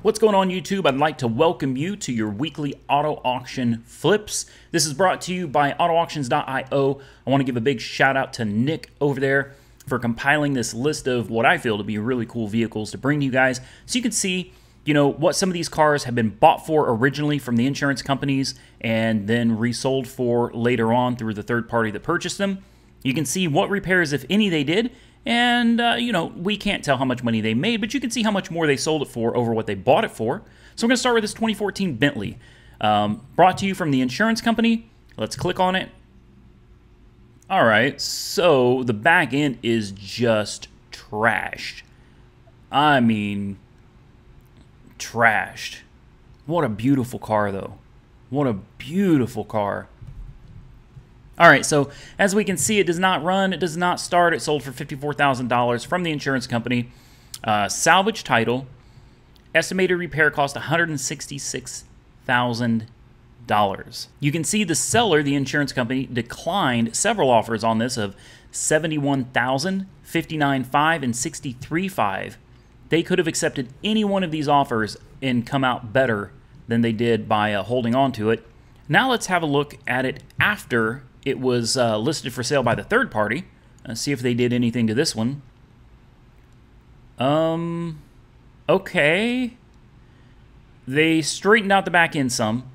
What's going on, YouTube? I'd like to welcome you to your weekly auto auction flips. This is brought to you by autoauctions.io. I want to give a big shout out to Nick over there for compiling this list of what I feel to be really cool vehicles to bring to you guys so you can see, what some of these cars have been bought for originally from the insurance companies and then resold for later on through the third party that purchased them. You can see what repairs, if any, they did. And, we can't tell how much money they made, but you can see how much more they sold it for over what they bought it for. So we're going to start with this 2014 Bentley. Brought to you from the insurance company. Let's click on it. All right, so the back end is just trashed. I mean, trashed. What a beautiful car, though. What a beautiful car. All right, so as we can see, it does not run, it does not start. It sold for $54,000 from the insurance company. Salvage title. Estimated repair cost $166,000. You can see the seller, the insurance company, declined several offers on this of $71,000, $59,500, and $63,500. They could have accepted any one of these offers and come out better than they did by holding on to it. Now let's have a look at it after it was listed for sale by the third party. See if they did anything to this one. Okay. They straightened out the back end some.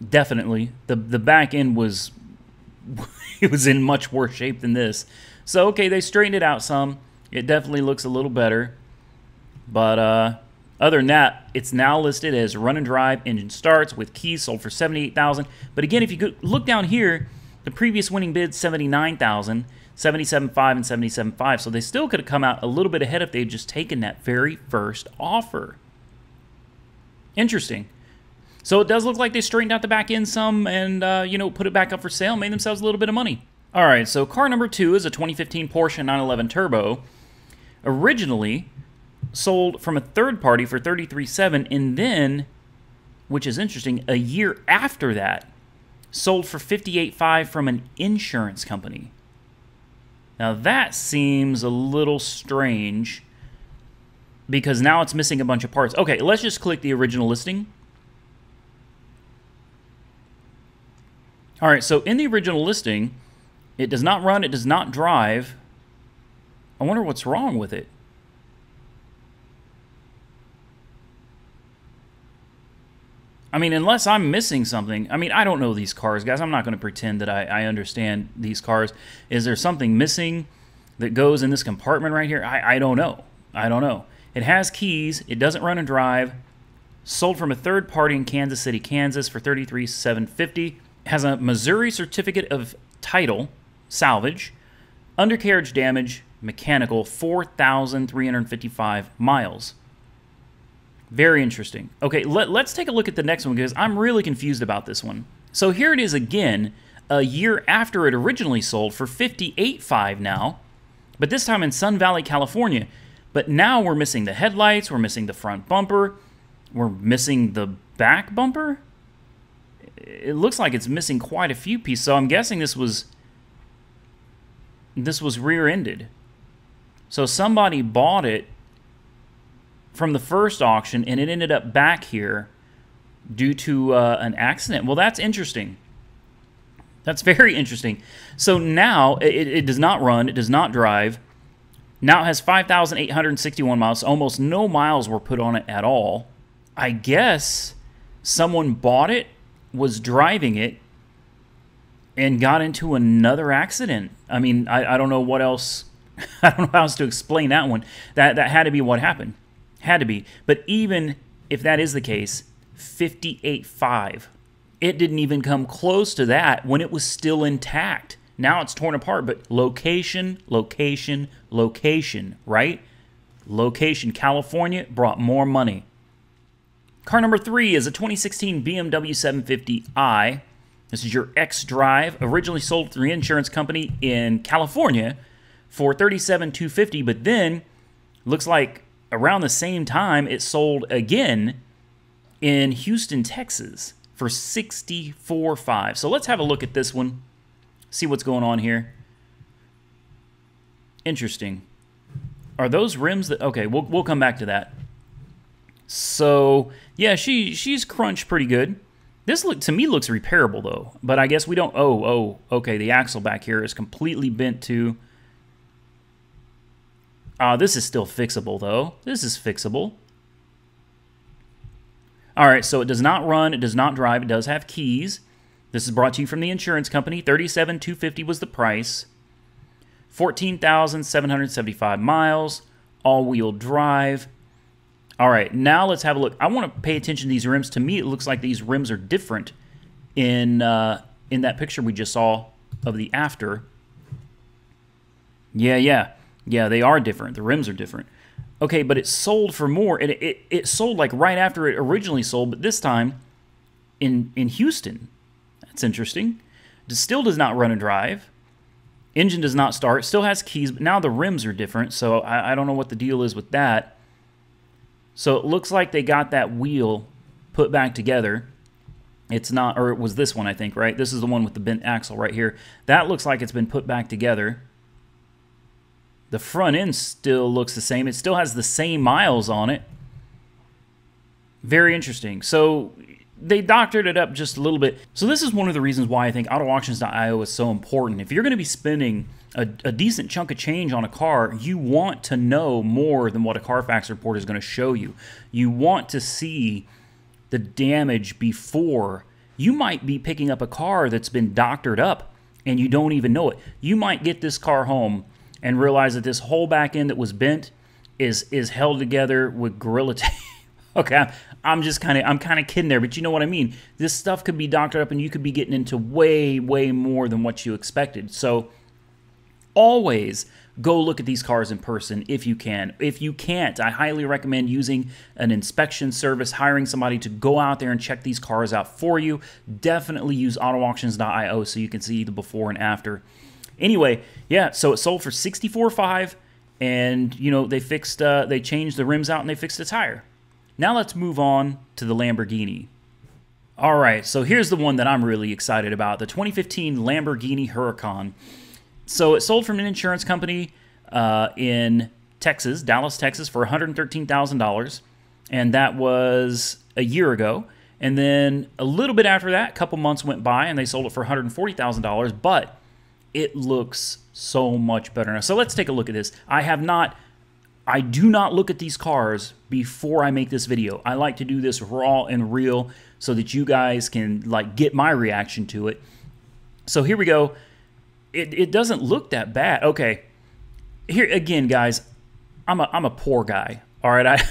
Definitely. The back end was it was in much worse shape than this. So, okay, they straightened it out some. It definitely looks a little better. But other than that, it's now listed as run and drive, engine starts with keys, sold for $78,000. But again, if you could look down here, the previous winning bid $79,000, $77,500, and $77,500. So they still could have come out a little bit ahead if they had just taken that very first offer. Interesting. So it does look like they straightened out the back end some and put it back up for sale, made themselves a little bit of money. All right, so car number 2 is a 2015 Porsche 911 Turbo. Originally sold from a third party for $33,700, and then, which is interesting, a year after that, sold for $58,500 from an insurance company. Now that seems a little strange because now it's missing a bunch of parts. Okay, let's just click the original listing. All right, so in the original listing, it does not run, it does not drive. I wonder what's wrong with it. I mean, unless I'm missing something. I mean, I don't know these cars, guys. I'm not going to pretend that I understand these cars. Is there something missing that goes in this compartment right here? I don't know. I don't know. It has keys. It doesn't run and drive. Sold from a third party in Kansas City, Kansas for $33,750. Has a Missouri certificate of title, salvage, undercarriage damage, mechanical, 4,355 miles. Very interesting. Okay, let's take a look at the next one because I'm really confused about this one. So here it is again, a year after it originally sold for $58,500 now, but this time in Sun Valley, California. But now we're missing the headlights, we're missing the front bumper, we're missing the back bumper. It looks like it's missing quite a few pieces, so I'm guessing this was rear-ended. So somebody bought it from the first auction, and it ended up back here due to an accident. Well, that's interesting. That's very interesting. So now it does not run, it does not drive. Now it has 5,861 miles. Almost no miles were put on it at all. I guess someone bought it, was driving it, and got into another accident. I mean, I don't know what else. I don't know how else to explain that one. That had to be what happened. Had to be. But even if that is the case, $58,500. It didn't even come close to that when it was still intact. Now it's torn apart, but location, location, location, right? Location. California brought more money. Car number 3 is a 2016 BMW 750i. This is your xDrive. Originally sold through the insurance company in California for $37,250, but then looks like around the same time, it sold again in Houston, Texas for $64,500. So let's have a look at this one, see what's going on here. Interesting. Are those rims that... Okay, we'll come back to that. So yeah, she's crunched pretty good. This to me looks repairable though, but I guess we don't. Okay. The axle back here is completely bent too. This is still fixable though. This is fixable. All right, so it does not run, it does not drive, it does have keys. This is brought to you from the insurance company. $37,250 was the price. 14,775 miles, all-wheel drive. All right, now let's have a look. I want to pay attention to these rims. To me, it looks like these rims are different in that picture we just saw of the after. Yeah, they are different. The rims are different. Okay, but it sold for more, and it sold like right after it originally sold, but this time in Houston. That's interesting. It still does not run and drive. Engine does not start. Still has keys, but now the rims are different, so I don't know what the deal is with that. So it looks like they got that wheel put back together. It's not, or it was this one, I think, right? This is the one with the bent axle right here. That looks like it's been put back together. The front end still looks the same. It still has the same miles on it. Very interesting. So they doctored it up just a little bit. So this is one of the reasons why I think AutoAuctions.io is so important. If you're going to be spending a decent chunk of change on a car, you want to know more than what a Carfax report is going to show you. You want to see the damage before. You might be picking up a car that's been doctored up and you don't even know it. You might get this car home and realize that this whole back end that was bent is held together with Gorilla Tape. Okay, I'm kind of kidding there, but you know what I mean. This stuff could be doctored up and you could be getting into way more than what you expected. So always go look at these cars in person if you can. If you can't, I highly recommend using an inspection service, hiring somebody to go out there and check these cars out for you. Definitely use AutoAuctions.io so you can see the before and after. Anyway, yeah, so it sold for $64,500, and you know they changed the rims out and they fixed the tire. Now let's move on to the Lamborghini. All right, so here's the one that I'm really excited about, the 2015 Lamborghini Huracan. So it sold from an insurance company in Texas, Dallas, Texas, for $113,000, and that was a year ago. And then a little bit after that, a couple months went by, and they sold it for $140,000, but it looks so much better now. So let's take a look at this. I do not look at these cars before I make this video. I like to do this raw and real so that you guys can like get my reaction to it. So here we go. It doesn't look that bad. Okay. Here again, guys, I'm a poor guy. All right,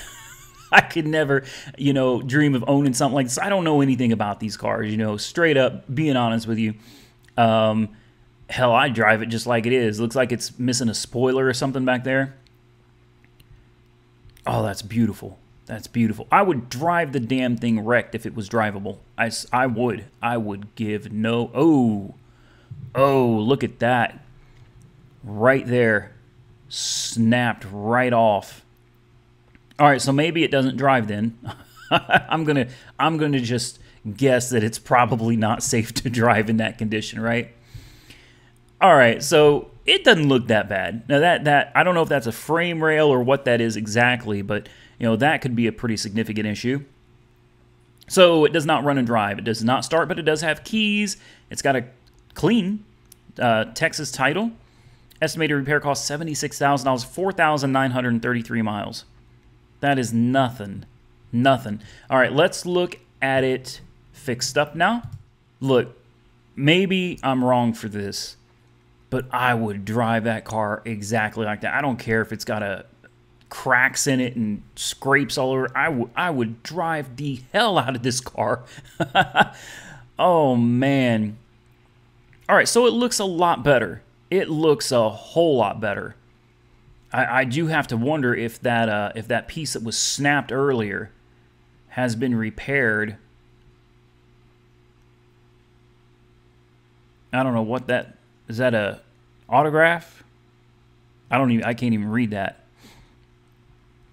I could never, dream of owning something like this. I don't know anything about these cars, straight up being honest with you. Hell, I drive it just like it is. Looks like it's missing a spoiler or something back there. Oh, that's beautiful. That's beautiful. I would drive the damn thing wrecked if it was drivable. I would. I would give no... Oh, look at that. Right there. Snapped right off. All right, so maybe it doesn't drive then. I'm gonna just guess that it's probably not safe to drive in that condition, right? All right, so it doesn't look that bad. Now that I don't know if that's a frame rail or what that is exactly, but that could be a pretty significant issue. So it does not run and drive. It does not start, but it does have keys. It's got a clean Texas title. Estimated repair cost $76,000, 4,933 miles. That is nothing. Nothing. All right, let's look at it fixed up now. Look, maybe I'm wrong for this, but I would drive that car exactly like that. I don't care if it's got cracks in it and scrapes all over. I would drive the hell out of this car. Oh, man. All right, so it looks a lot better. It looks a whole lot better. I do have to wonder if that piece that was snapped earlier has been repaired. I don't know what that is. That a autograph? I can't even read that.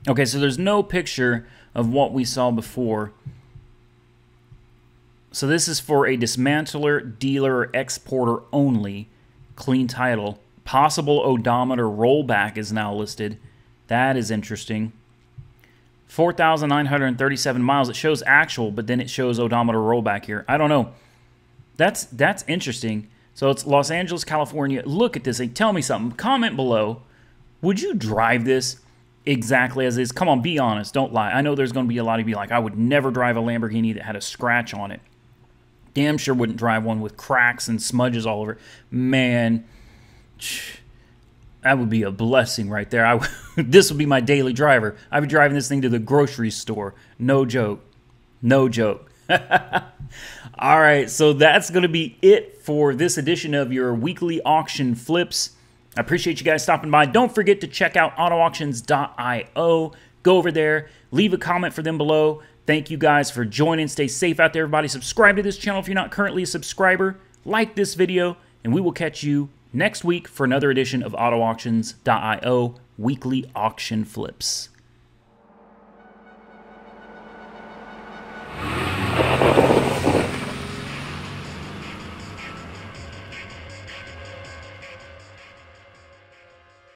Okay, so there's no picture of what we saw before. So this is for a dismantler, dealer, or exporter only. Clean title. Possible odometer rollback is now listed. That is interesting. 4,937 miles. It shows actual, but then it shows odometer rollback here. I don't know. That's interesting. So it's Los Angeles, California. Look at this thing. Tell me something. Comment below. Would you drive this exactly as is? Come on, be honest. Don't lie. I know there's going to be a lot of you like, I would never drive a Lamborghini that had a scratch on it. Damn sure wouldn't drive one with cracks and smudges all over it. Man, that would be a blessing right there. This would be my daily driver. I'd be driving this thing to the grocery store. No joke. No joke. All right, so that's going to be it for this edition of your weekly auction flips. I appreciate you guys stopping by. Don't forget to check out autoauctions.io. Go over there. Leave a comment for them below. Thank you guys for joining. Stay safe out there, everybody. Subscribe to this channel if you're not currently a subscriber. Like this video, and we will catch you next week for another edition of autoauctions.io weekly auction flips.